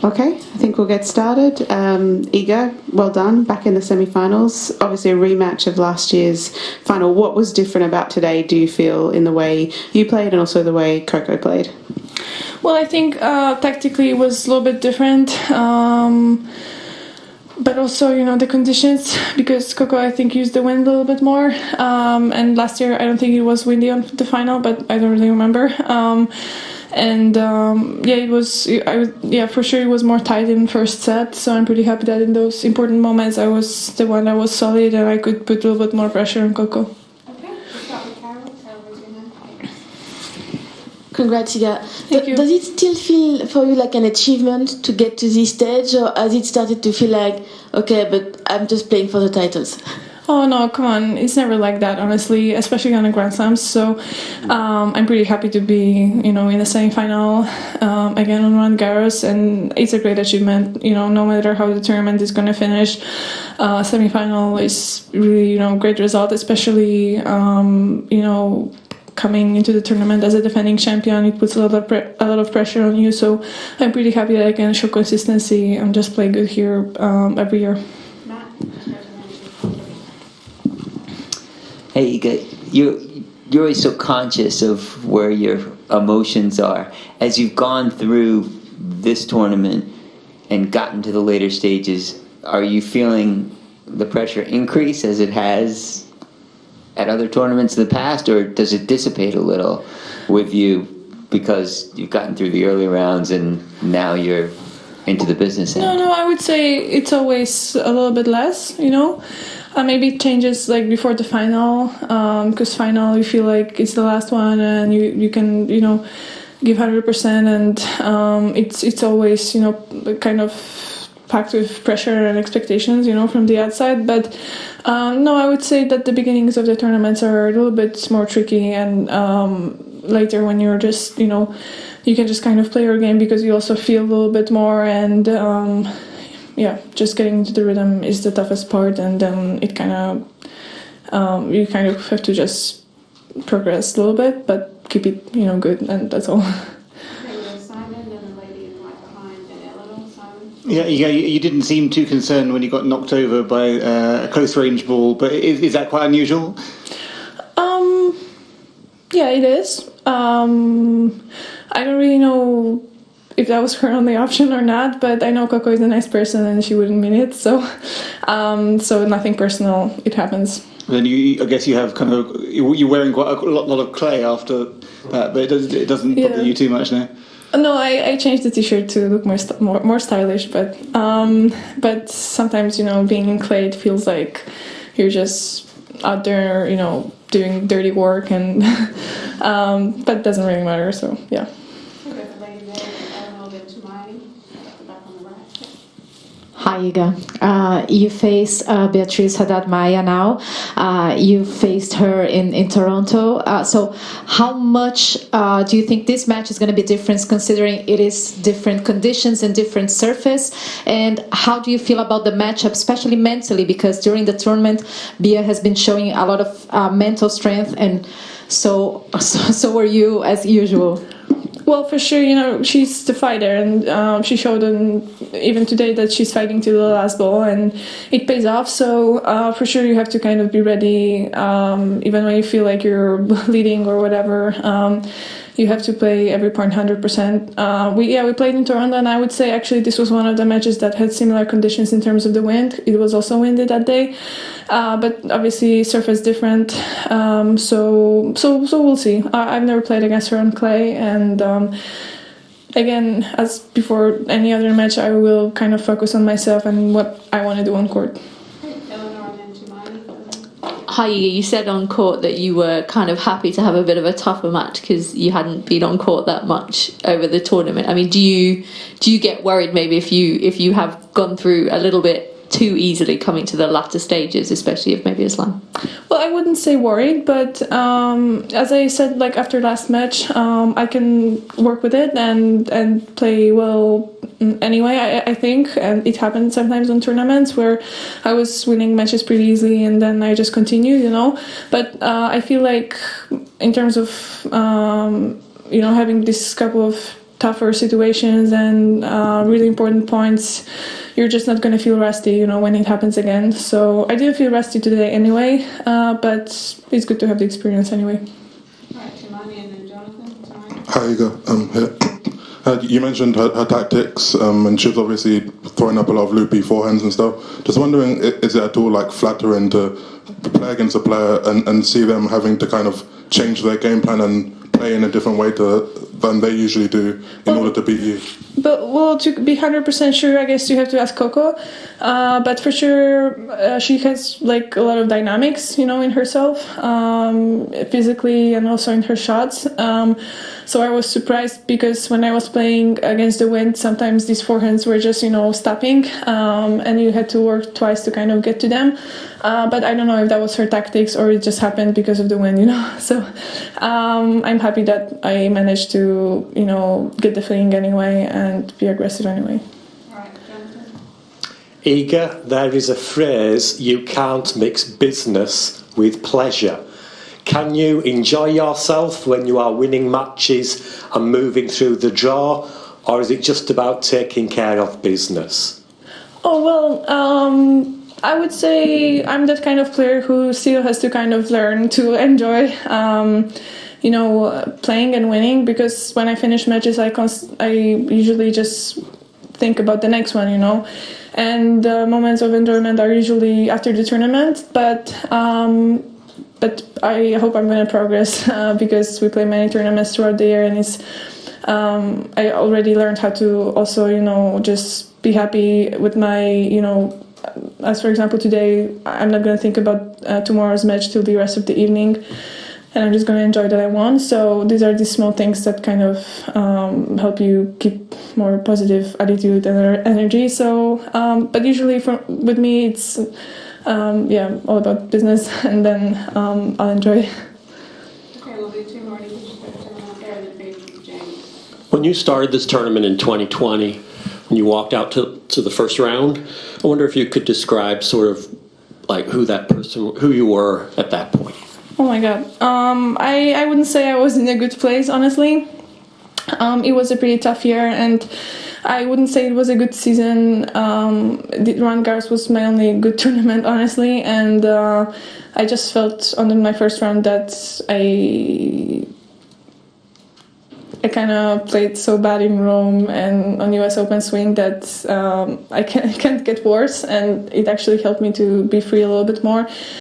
Okay, I think we'll get started. Iga, well done, back in the semi-finals. Obviously a rematch of last year's final. What was different about today, do you feel, in the way you played and also the way Coco played? Well, I think tactically it was a little bit different. But also, the conditions, because Coco, I think, used the wind a little bit more. And last year, I don't think it was windy on the final, but I don't really remember. It was, for sure it was more tight in first set, so I'm pretty happy that in those important moments I was the one that was solid and I could put a little bit more pressure on Coco. Okay, we'll start with Carol. Congrats, Iga. Thank you. Does it still feel for you like an achievement to get to this stage, or has it started to feel like, okay, but I'm just playing for the titles? Oh no, come on, it's never like that, honestly, especially on a Grand Slam. So I'm pretty happy to be, in the semi-final again on Roland Garros, and it's a great achievement, no matter how the tournament is going to finish. Semi-final is really, great result, especially, coming into the tournament as a defending champion. It puts a lot of pressure on you, so I'm pretty happy that I can show consistency and just play good here every year. Hey, Iga, you're always so conscious of where your emotions are. As you've gone through this tournament and gotten to the later stages, are you feeling the pressure increase as it has at other tournaments in the past, or does it dissipate a little with you because you've gotten through the early rounds and now you're into the business end? No, I would say it's always a little bit less, maybe it changes like before the final, because final you feel like it's the last one and you can, give 100%, and it's always, kind of packed with pressure and expectations, from the outside. But no, I would say that the beginnings of the tournaments are a little bit more tricky, and later when you're just, you can just kind of play your game because you also feel a little bit more, and just getting into the rhythm is the toughest part, and then it kind of you kind of have to just progress a little bit, but keep it good, and that's all. Yeah, you didn't seem too concerned when you got knocked over by a close range ball, but is that quite unusual? Yeah, it is. I don't really know if that was her only option or not, but I know Coco is a nice person and she wouldn't mean it, so nothing personal, it happens. Then I guess you have you're wearing quite a lot of clay after that, but it doesn't bother you too much now? No, I changed the t-shirt to look more stylish, but sometimes, being in clay, it feels like you're just out there, doing dirty work, and but it doesn't really matter, so yeah. Hi, Iga. You face Beatriz Haddad-Maia now. You faced her in Toronto. So how much do you think this match is going to be different, considering it is different conditions and different surface? And how do you feel about the matchup, especially mentally? Because during the tournament, Bia has been showing a lot of mental strength, and so were you, as usual. Well, for sure, she's the fighter, and she showed even today that she's fighting to the last ball, and it pays off. So for sure you have to kind of be ready, even when you feel like you're leading or whatever. You have to play every point 100%. We played in Toronto, and I would say actually this was one of the matches that had similar conditions in terms of the wind. It was also windy that day, but obviously surface different. So we'll see. I've never played against her on clay, and again, as before any other match, I will kind of focus on myself and what I want to do on court. Hi, you said on court that you were kind of happy to have a bit of a tougher match because you hadn't been on court that much over the tournament. I mean, do you get worried maybe if you have gone through a little bit too easily coming to the latter stages, especially if maybe a slam? Well, I wouldn't say worried, but as I said, like after last match, I can work with it and play well anyway, I think, and it happens sometimes on tournaments where I was winning matches pretty easily and then I just continue, but I feel like in terms of having this couple of tougher situations and really important points, you're just not going to feel rusty, you know, when it happens again. So I didn't feel rusty today anyway, but it's good to have the experience anyway. Hi, Iga. You mentioned her tactics, and she was obviously throwing up a lot of loopy forehands and stuff. Just wondering, is it at all like flattering to play against a player and see them having to kind of change their game plan and play in a different way than they usually do in order to beat you? But, well, to be 100% sure, I guess you have to ask Coco. But for sure, she has like a lot of dynamics, you know, in herself, physically and also in her shots. So I was surprised because when I was playing against the wind, sometimes these forehands were just, you know, stopping, and you had to work twice to kind of get to them. But I don't know if that was her tactics or it just happened because of the wind, you know. So I'm happy that I managed to, you know, get the feeling anyway and be aggressive anyway. Iga, there is a phrase, you can't mix business with pleasure. Can you enjoy yourself when you are winning matches and moving through the draw, or is it just about taking care of business? Oh, well, I would say I'm that kind of player who still has to kind of learn to enjoy, you know, playing and winning, because when I finish matches, I usually just think about the next one, you know, and moments of enjoyment are usually after the tournament, but I hope I'm going to progress because we play many tournaments throughout the year, and it's I already learned how to also, you know, just be happy with my, you know, as for example today, I'm not going to think about tomorrow's match till the rest of the evening, and I'm just going to enjoy that I won. So these are the small things that kind of help you keep more positive attitude and energy. So, but usually with me, it's all about business, and then I'll enjoy. Okay, we'll do two more. When you started this tournament in 2020, when you walked out to the first round, I wonder if you could describe sort of like who you were at that point. Oh my god. I wouldn't say I was in a good place, honestly. It was a pretty tough year, and I wouldn't say it was a good season. The Roland Garros was my only good tournament, honestly, and I just felt on my first round that I kind of played so bad in Rome and on US Open swing that I can't get worse, and it actually helped me to be free a little bit more.